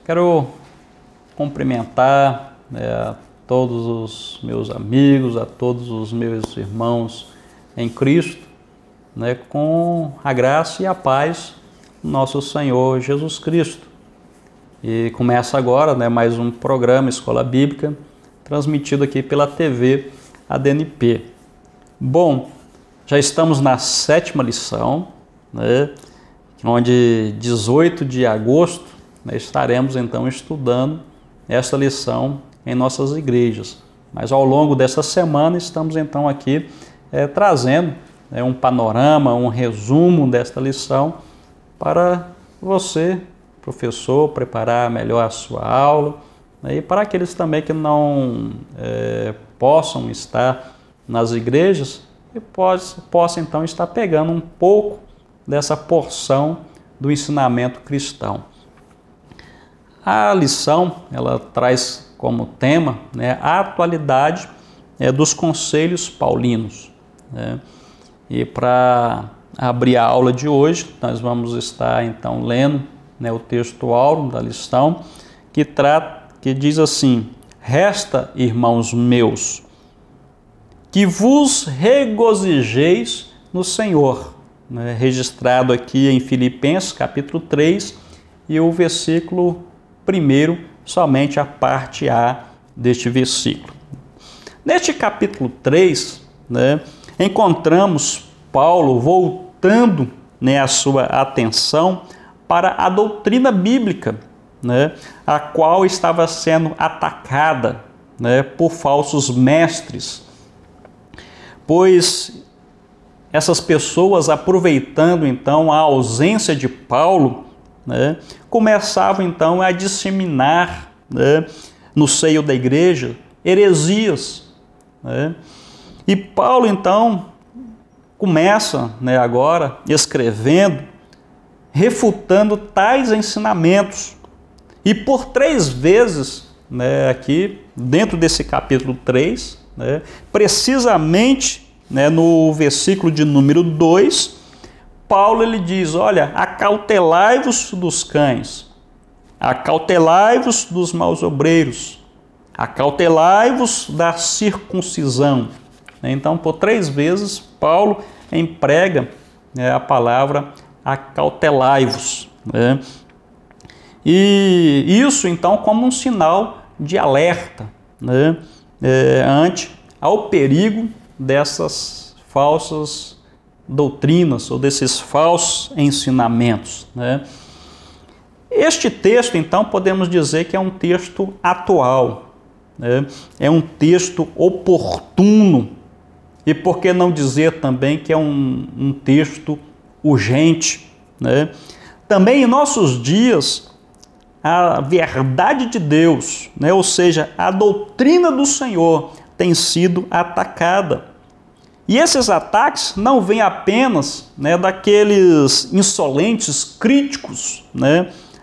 Quero cumprimentar a todos os meus amigos, a todos os meus irmãos em Cristo, com a graça e a paz do nosso Senhor Jesus Cristo. E começa agora mais um programa Escola Bíblica, transmitido aqui pela TV ADNP. Bom, já estamos na 7ª lição, onde 18 de agosto estaremos então estudando esta lição em nossas igrejas. Mas ao longo dessa semana estamos então aqui trazendo um panorama, um resumo desta lição para você, professor, preparar melhor a sua aula, e para aqueles também que não possam estar nas igrejas, e possa então estar pegando um pouco dessa porção do ensinamento cristão. A lição, ela traz como tema a atualidade dos conselhos paulinos. E para abrir a aula de hoje, nós vamos estar então lendo o texto áureo da lição, que diz assim: resta, irmãos meus, que vos regozijeis no Senhor. Registrado aqui em Filipenses capítulo 3 e o versículo 1, somente a parte A deste versículo. Neste capítulo 3, encontramos Paulo voltando a sua atenção para a doutrina bíblica, a qual estava sendo atacada por falsos mestres, pois essas pessoas, aproveitando então a ausência de Paulo, começavam então a disseminar no seio da igreja heresias. E Paulo então começa agora escrevendo, refutando tais ensinamentos. E por 3 vezes, aqui dentro desse capítulo 3, precisamente no versículo de número 2, Paulo ele diz: olha, acautelai-vos dos cães, acautelai-vos dos maus obreiros, acautelai-vos da circuncisão. Então, por 3 vezes, Paulo emprega a palavra acautelai-vos. E isso, então, como um sinal de alerta ante ao perigo dessas falsas doutrinas ou desses falsos ensinamentos. Este texto, então, podemos dizer que é um texto atual, é um texto oportuno, e por que não dizer também que é um texto urgente. Também em nossos dias, a verdade de Deus, ou seja, a doutrina do Senhor tem sido atacada. E esses ataques não vêm apenas daqueles insolentes críticos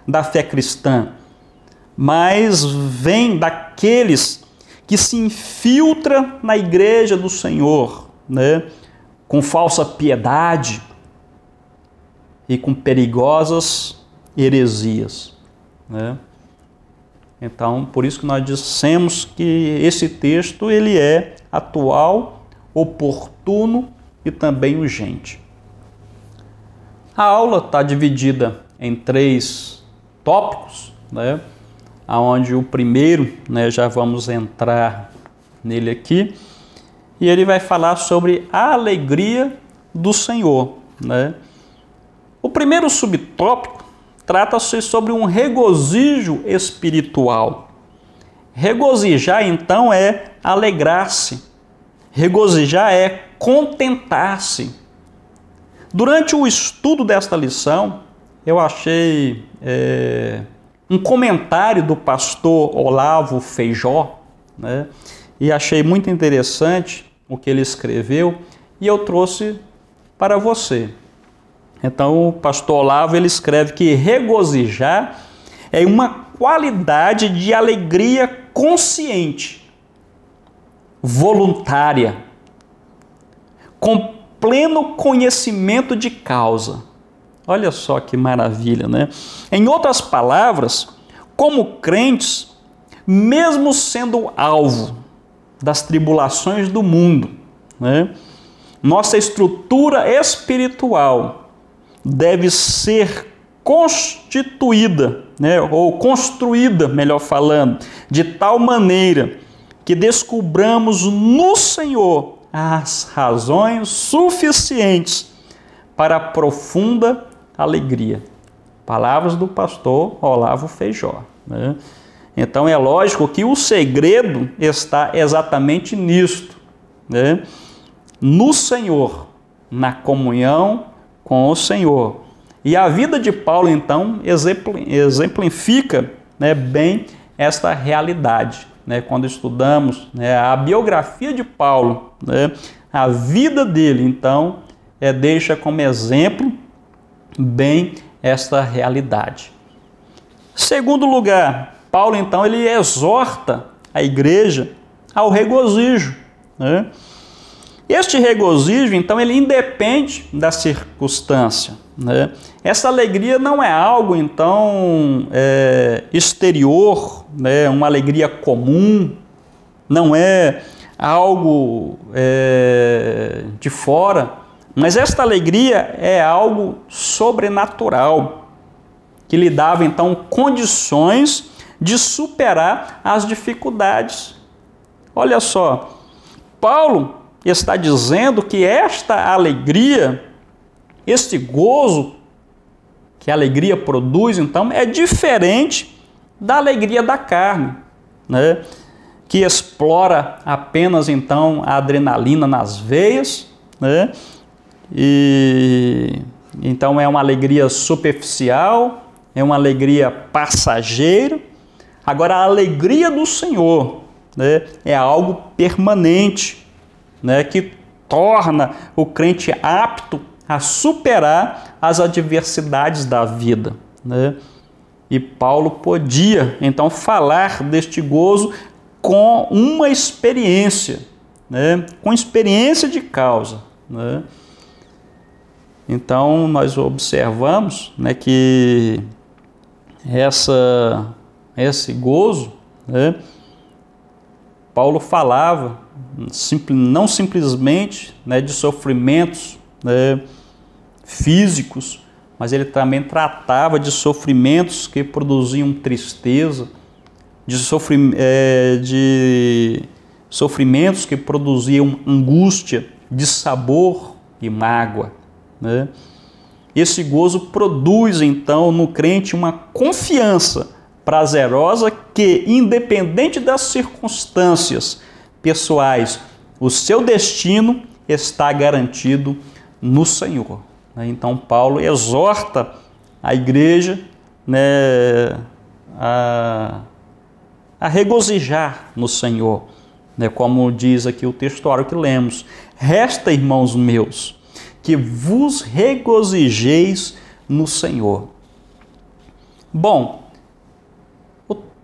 da fé cristã, mas vêm daqueles que se infiltram na igreja do Senhor, com falsa piedade e com perigosas heresias. Então, por isso que nós dissemos que esse texto ele é atual, oportuno e também urgente. A aula está dividida em 3 tópicos, onde o primeiro, já vamos entrar nele aqui, e ele vai falar sobre a alegria do Senhor. O primeiro subtópico trata-se sobre um regozijo espiritual. Regozijar, então, é alegrar-se. Regozijar é contentar-se. Durante o estudo desta lição, eu achei um comentário do pastor Olavo Feijó, e achei muito interessante o que ele escreveu, e eu trouxe para você. Então, o pastor Olavo ele escreve que regozijar é uma qualidade de alegria consciente, voluntária, com pleno conhecimento de causa. Olha só que maravilha, né? Em outras palavras, como crentes, mesmo sendo alvo das tribulações do mundo, né, nossa estrutura espiritual deve ser constituída, né, ou construída, melhor falando, de tal maneira que descubramos no Senhor as razões suficientes para a profunda alegria. Palavras do pastor Olavo Feijó, né? Então é lógico que o segredo está exatamente nisto, né? No Senhor, na comunhão com o Senhor. E a vida de Paulo, então, exemplifica, né, bem esta realidade. Né? Quando estudamos, né, a biografia de Paulo, né, a vida dele, então, deixa como exemplo bem esta realidade. Segundo lugar, Paulo, então, ele exorta a igreja ao regozijo, né? Este regozijo, então, ele independe da circunstância, né? Essa alegria não é algo, então, exterior, né? Uma alegria comum, não é algo de fora, mas esta alegria é algo sobrenatural, que lhe dava, então, condições de superar as dificuldades. Olha só, Paulo está dizendo que esta alegria, este gozo que a alegria produz, então, é diferente da alegria da carne, né? Que explora apenas, então, a adrenalina nas veias, né? E então é uma alegria superficial, é uma alegria passageira. Agora, a alegria do Senhor, né, é algo permanente, né, que torna o crente apto a superar as adversidades da vida, né? E Paulo podia, então, falar deste gozo com uma experiência, né, com experiência de causa, né? Então, nós observamos, né, que esse gozo, né, Paulo falava não simplesmente, né, de sofrimentos, né, físicos, mas ele também tratava de sofrimentos que produziam tristeza, de sofrimentos que produziam angústia, dissabor e mágoa, né? Esse gozo produz, então, no crente uma confiança prazerosa que, independente das circunstâncias pessoais, o seu destino está garantido no Senhor. Então, Paulo exorta a igreja, né, a regozijar no Senhor, né, como diz aqui o textuário que lemos: resta, irmãos meus, que vos regozijeis no Senhor. Bom,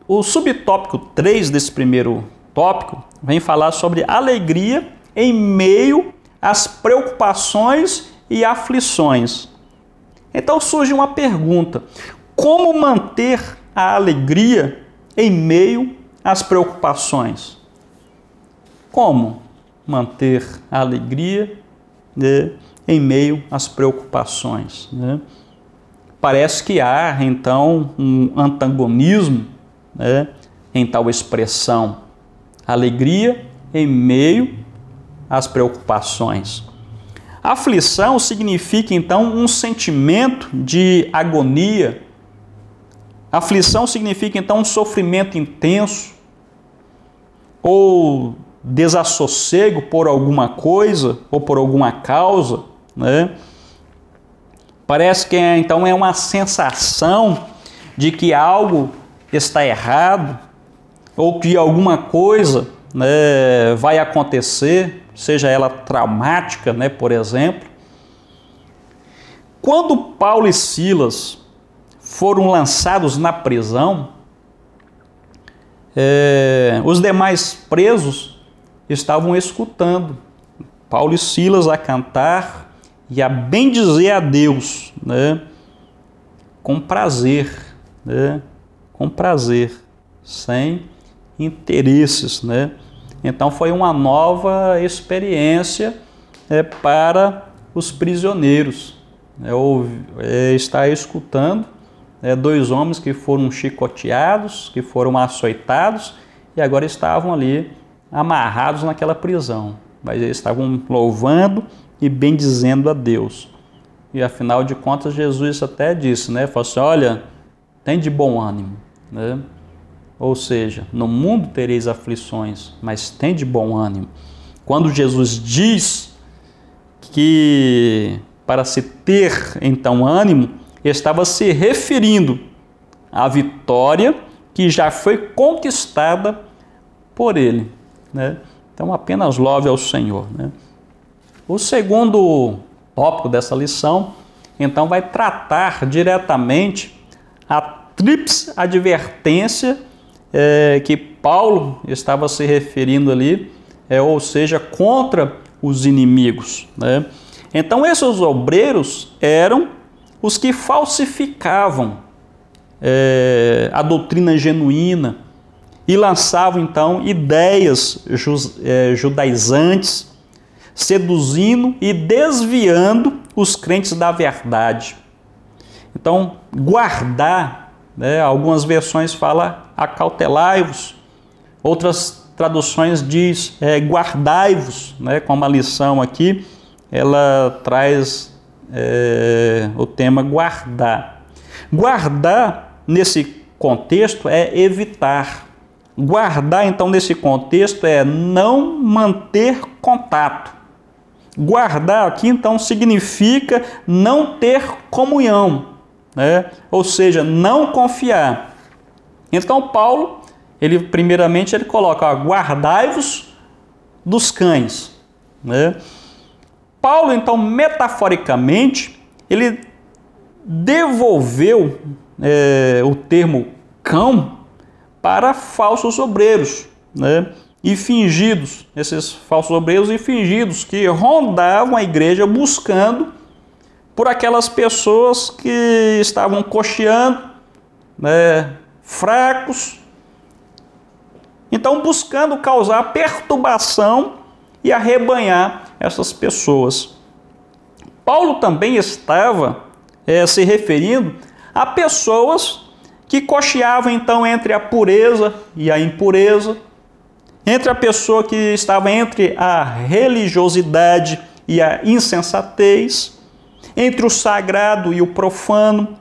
o subtópico 3 desse primeiro tópico vem falar sobre alegria em meio às preocupações e aflições. Então surge uma pergunta: como manter a alegria em meio às preocupações? Como manter a alegria, né, em meio às preocupações, né? Parece que há, então, um antagonismo, né, em tal expressão: alegria em meio às preocupações. Aflição significa, então, um sentimento de agonia. Aflição significa, então, um sofrimento intenso ou desassossego por alguma coisa ou por alguma causa, né? Parece que, então, é uma sensação de que algo está errado ou que alguma coisa, né, vai acontecer, seja ela traumática, né, por exemplo. Quando Paulo e Silas foram lançados na prisão, os demais presos estavam escutando Paulo e Silas a cantar e a bendizer a Deus, né, com prazer, né, com prazer, sem interesses, né? Então foi uma nova experiência para os prisioneiros. Estar escutando dois homens que foram chicoteados, que foram açoitados e agora estavam ali amarrados naquela prisão. Mas eles estavam louvando e bendizendo a Deus. E afinal de contas Jesus até disse, né? Falou assim, olha, tem de bom ânimo, né? Ou seja, no mundo tereis aflições, mas tem de bom ânimo. Quando Jesus diz que para se ter então ânimo, estava se referindo à vitória que já foi conquistada por ele, né? Então apenas louve ao Senhor, né? O segundo tópico dessa lição, então, vai tratar diretamente a tríplice advertência que Paulo estava se referindo ali, ou seja, contra os inimigos, né? Então, esses obreiros eram os que falsificavam a doutrina genuína e lançavam, então, ideias judaizantes, seduzindo e desviando os crentes da verdade. Então, guardar, né, algumas versões falam acautelai-vos, outras traduções diz guardai-vos, né, como a lição aqui, ela traz o tema guardar. Guardar, nesse contexto, é evitar. Guardar, então, nesse contexto, é não manter contato. Guardar aqui, então, significa não ter comunhão, né? Ou seja, não confiar. Então, Paulo, primeiramente, ele coloca, guardai-vos dos cães, né? Paulo, então, metaforicamente, ele devolveu o termo cão para falsos obreiros, né? E fingidos, esses falsos obreiros e fingidos que rondavam a igreja buscando por aquelas pessoas que estavam cocheando, né, fracos, então buscando causar perturbação e arrebanhar essas pessoas. Paulo também estava se referindo a pessoas que cocheavam então entre a pureza e a impureza, entre a pessoa que estava entre a religiosidade e a insensatez, entre o sagrado e o profano,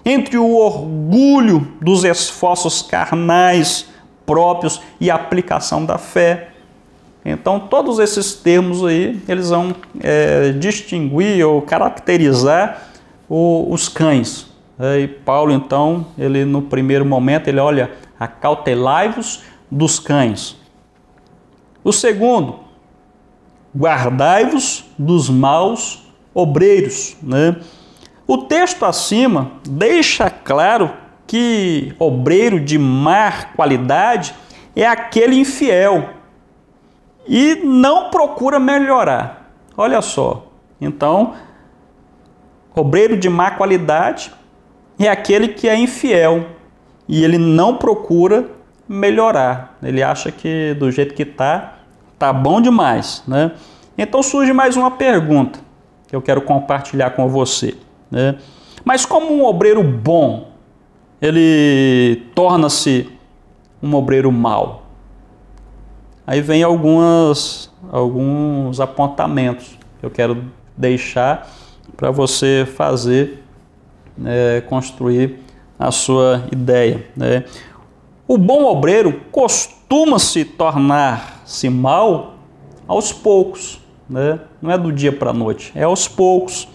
entre o orgulho dos esforços carnais próprios e a aplicação da fé. Então, todos esses termos aí, eles vão distinguir ou caracterizar os cães. E Paulo, então, ele no primeiro momento, ele olha, acautelai-vos dos cães. O segundo, guardai-vos dos maus obreiros, né? O texto acima deixa claro que obreiro de má qualidade é aquele infiel e não procura melhorar. Olha só, então, obreiro de má qualidade é aquele que é infiel e ele não procura melhorar. Ele acha que do jeito que tá bom demais, né? Então surge mais uma pergunta que eu quero compartilhar com você, né? Mas como um obreiro bom, ele torna-se um obreiro mau? Aí vem alguns apontamentos que eu quero deixar para você fazer, construir a sua ideia, né? O bom obreiro costuma se tornar-se mal aos poucos, né? Não é do dia para a noite, é aos poucos.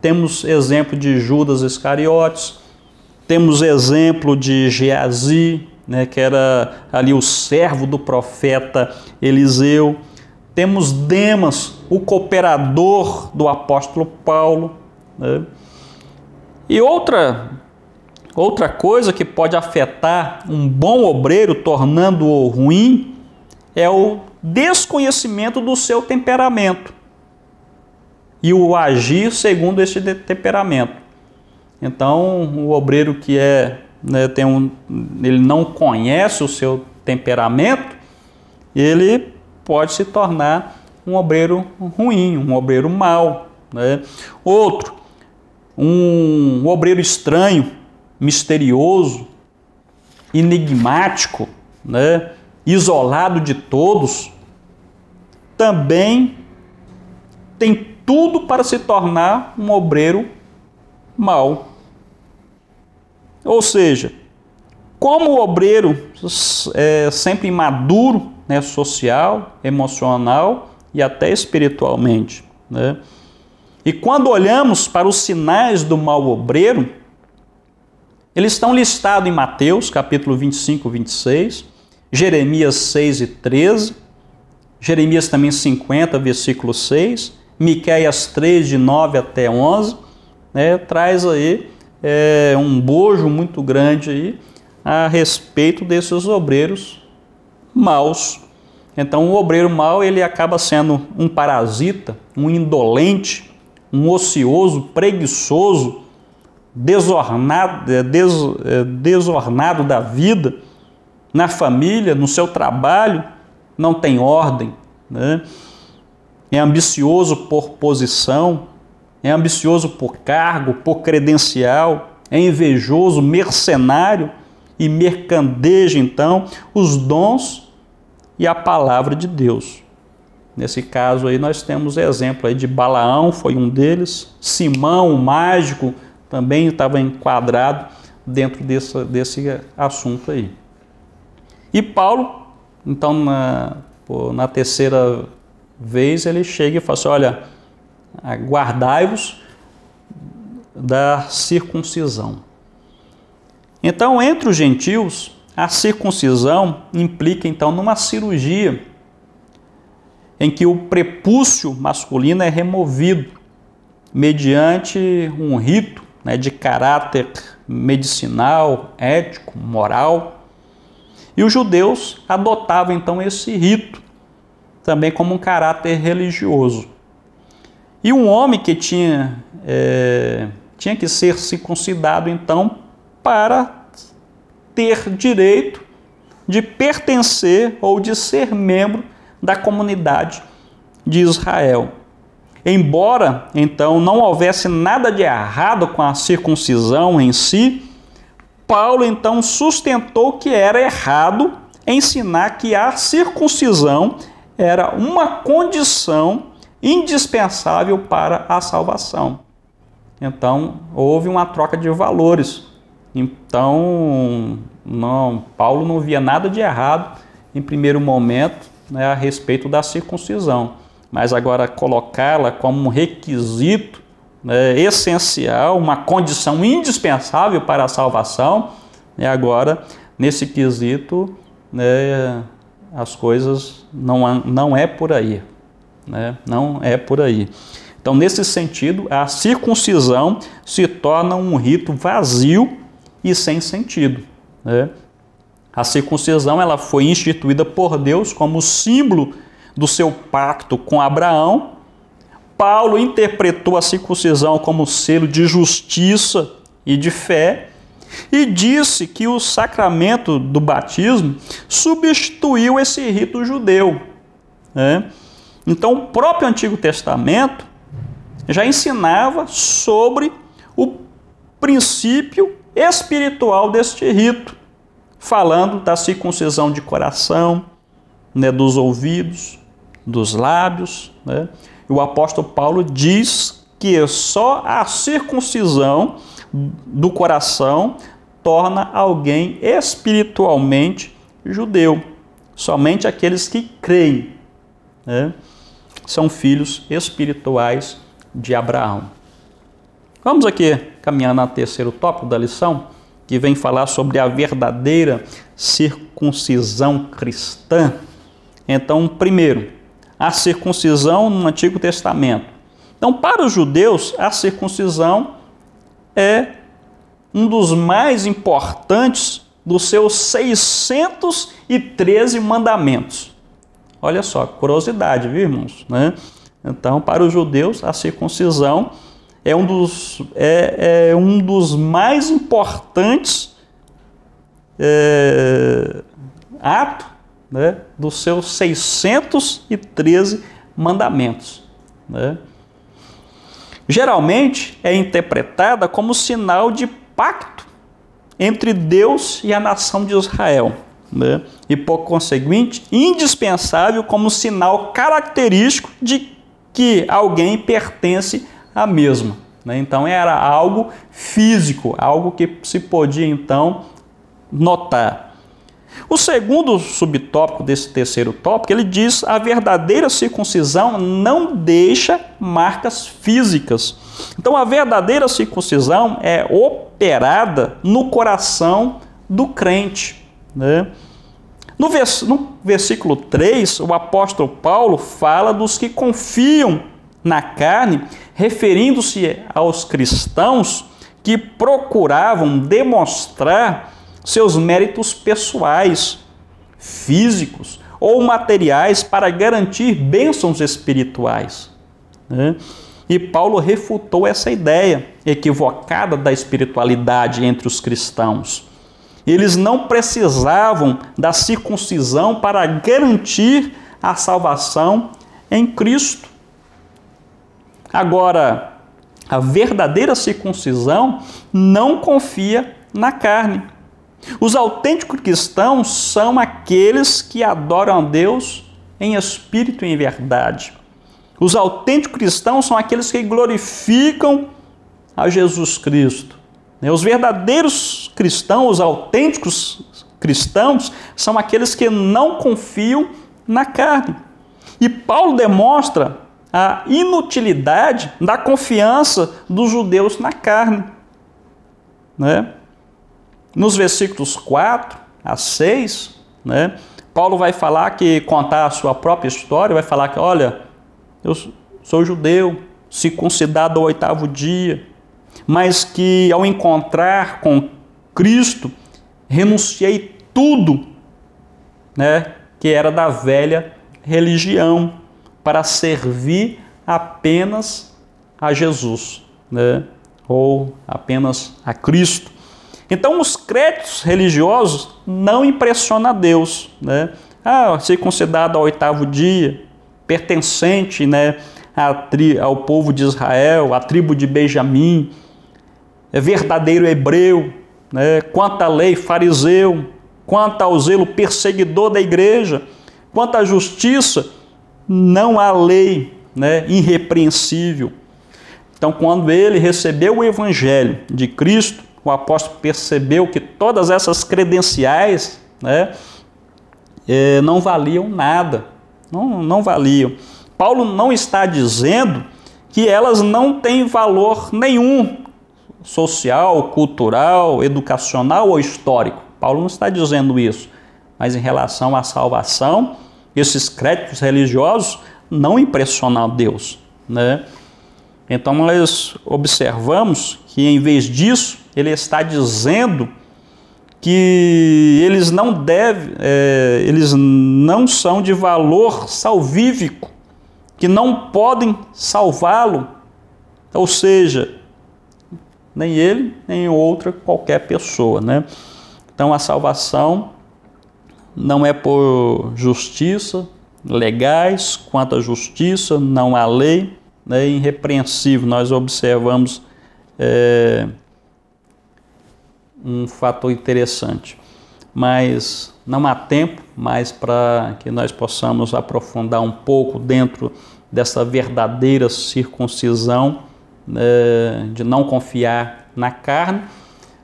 Temos exemplo de Judas Iscariotes, temos exemplo de Geazi, né, que era ali o servo do profeta Eliseu. Temos Demas, o cooperador do apóstolo Paulo, né? E outra coisa que pode afetar um bom obreiro, tornando-o ruim, é o desconhecimento do seu temperamento e o agir segundo esse temperamento. Então, o obreiro que é né, ele não conhece o seu temperamento, ele pode se tornar um obreiro ruim, um obreiro mau, né? Outro, um obreiro estranho, misterioso, enigmático, né, isolado de todos, também tem tudo para se tornar um obreiro mau. Ou seja, como o obreiro é sempre imaduro, né, social, emocional e até espiritualmente, né? E quando olhamos para os sinais do mau obreiro, eles estão listados em Mateus, capítulo 25, 26, Jeremias 6 e 13, Jeremias também 50, versículo 6, Miqueias 3, de 9 até 11, né, traz aí um bojo muito grande aí a respeito desses obreiros maus. Então o obreiro mau, ele acaba sendo um parasita, um indolente, um ocioso, preguiçoso, desornado da vida, na família, no seu trabalho, não tem ordem, né? É ambicioso por posição, é ambicioso por cargo, por credencial, é invejoso, mercenário e mercadeja, então, os dons e a palavra de Deus. Nesse caso aí nós temos exemplo aí de Balaão, foi um deles, Simão, o mágico, também estava enquadrado dentro desse assunto aí. E Paulo, então, na terceira vez, ele chega e fala assim, olha, guardai-vos da circuncisão. Então, entre os gentios, a circuncisão implica, então, numa cirurgia em que o prepúcio masculino é removido mediante um rito, né, de caráter medicinal, ético, moral. E os judeus adotavam, então, esse rito também como um caráter religioso. E um homem que tinha que ser circuncidado, então, para ter direito de pertencer ou de ser membro da comunidade de Israel. Embora, então, não houvesse nada de errado com a circuncisão em si, Paulo, então, sustentou que era errado ensinar que a circuncisão era uma condição indispensável para a salvação. Então, houve uma troca de valores. Então, Paulo não via nada de errado, em primeiro momento, né, a respeito da circuncisão. Mas agora colocá-la como um requisito, né, essencial, uma condição indispensável para a salvação, né, agora, nesse quesito, né, as coisas não é por aí. Né, não é por aí. Então, nesse sentido, a circuncisão se torna um rito vazio e sem sentido. Né? A circuncisão ela foi instituída por Deus como símbolo do seu pacto com Abraão. Paulo interpretou a circuncisão como selo de justiça e de fé e disse que o sacramento do batismo substituiu esse rito judeu. Né? Então, o próprio Antigo Testamento já ensinava sobre o princípio espiritual deste rito, falando da circuncisão de coração, né, dos ouvidos, dos lábios. Né? O apóstolo Paulo diz que só a circuncisão do coração torna alguém espiritualmente judeu. Somente aqueles que creem, né, são filhos espirituais de Abraão. Vamos aqui caminhando ao terceiro tópico da lição, que vem falar sobre a verdadeira circuncisão cristã. Então, primeiro, a circuncisão no Antigo Testamento. Então, para os judeus, a circuncisão é um dos mais importantes dos seus 613 mandamentos. Olha só, curiosidade, viu, irmãos? Né? Então, para os judeus, a circuncisão é um dos mais importantes ato, né, dos seus 613 mandamentos, né? Geralmente é interpretada como sinal de pacto entre Deus e a nação de Israel, né? E, por conseguinte, indispensável como sinal característico de que alguém pertence à mesma, né? Então era algo físico, algo que se podia então notar. O segundo subtópico desse terceiro tópico, ele diz: a verdadeira circuncisão não deixa marcas físicas. Então a verdadeira circuncisão é operada no coração do crente, né? No versículo 3, o apóstolo Paulo fala dos que confiam na carne, referindo-se aos cristãos que procuravam demonstrar seus méritos pessoais, físicos ou materiais para garantir bênçãos espirituais, né? E Paulo refutou essa ideia equivocada da espiritualidade entre os cristãos. Eles não precisavam da circuncisão para garantir a salvação em Cristo. Agora, a verdadeira circuncisão não confia na carne. Os autênticos cristãos são aqueles que adoram a Deus em espírito e em verdade. Os autênticos cristãos são aqueles que glorificam a Jesus Cristo. Os verdadeiros cristãos, os autênticos cristãos, são aqueles que não confiam na carne. E Paulo demonstra a inutilidade da confiança dos judeus na carne, né? Nos versículos 4 a 6, né, Paulo vai falar que, contar a sua própria história, vai falar que, olha, eu sou judeu, circuncidado ao 8º dia, mas que ao encontrar com Cristo, renunciei tudo, né, que era da velha religião, para servir apenas a Jesus, né, ou apenas a Cristo. Então, os créditos religiosos não impressionam a Deus, né? Circuncidado ao 8º dia, pertencente, né, ao povo de Israel, à tribo de Benjamim, é verdadeiro hebreu, né? Quanto à lei, fariseu, quanto ao zelo, perseguidor da igreja, quanto à justiça, não há lei, né, irrepreensível. Então, quando ele recebeu o evangelho de Cristo, o apóstolo percebeu que todas essas credenciais, né, não valiam nada, não valiam. Paulo não está dizendo que elas não têm valor nenhum, social, cultural, educacional ou histórico. Paulo não está dizendo isso, mas em relação à salvação, esses créditos religiosos não impressionam a Deus, né? Então nós observamos que, em vez disso, ele está dizendo que eles não são de valor salvífico, que não podem salvá-lo, ou seja, nem ele, nem outra qualquer pessoa, né? Então a salvação não é por justiça, legais, quanto à justiça, não há lei, né? Irrepreensível. Nós observamos um fator interessante, mas não há tempo mais para que nós possamos aprofundar um pouco dentro dessa verdadeira circuncisão, de não confiar na carne,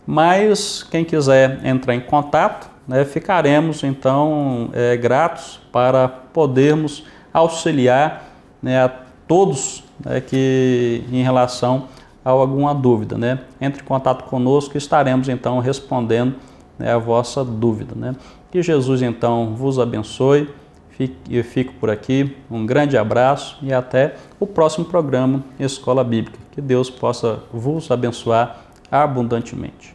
mas quem quiser entrar em contato, ficaremos então gratos para podermos auxiliar, a todos que em relação a alguma dúvida, entre em contato conosco, estaremos então respondendo a vossa dúvida, Que Jesus então vos abençoe. Eu fico por aqui, um grande abraço e até o próximo programa Escola Bíblica. Que Deus possa vos abençoar abundantemente.